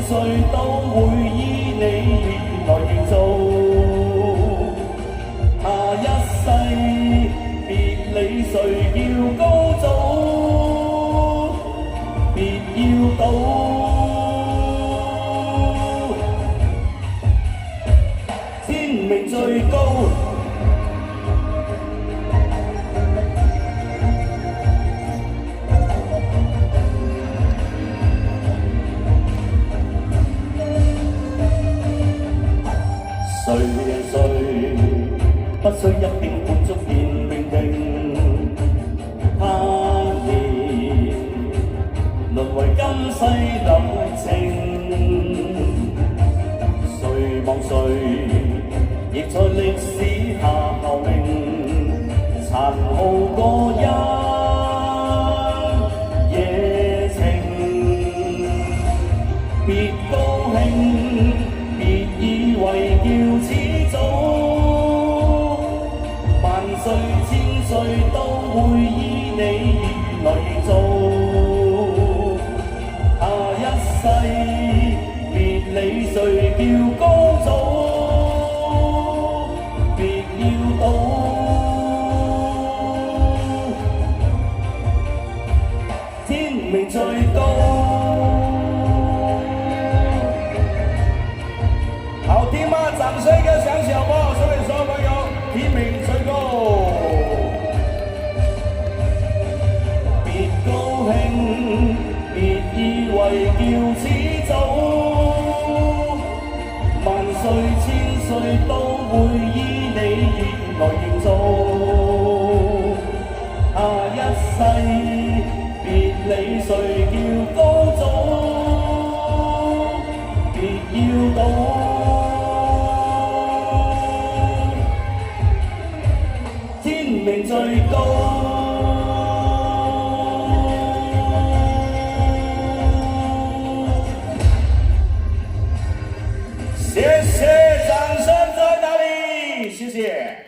歲都會依你原來營造。下一世別理誰叫高祖，別要賭。天命最高。誰人誰不需一點滿足便命定，他年淪為今世流情。誰望誰亦在歷史下效命，殘酷過一夜情。別高興，別以為叫始祖，萬歲千歲都會依你原來營造。下一世別理誰叫高祖，別要賭。天命最高。好聽嗎？掌聲嘅響起好不好？所有朋友，天命最高。別高興，別以為叫始祖，萬歲千歲都會依你原來營造。下一世別理誰叫高祖，別要賭。天命最高。謝謝。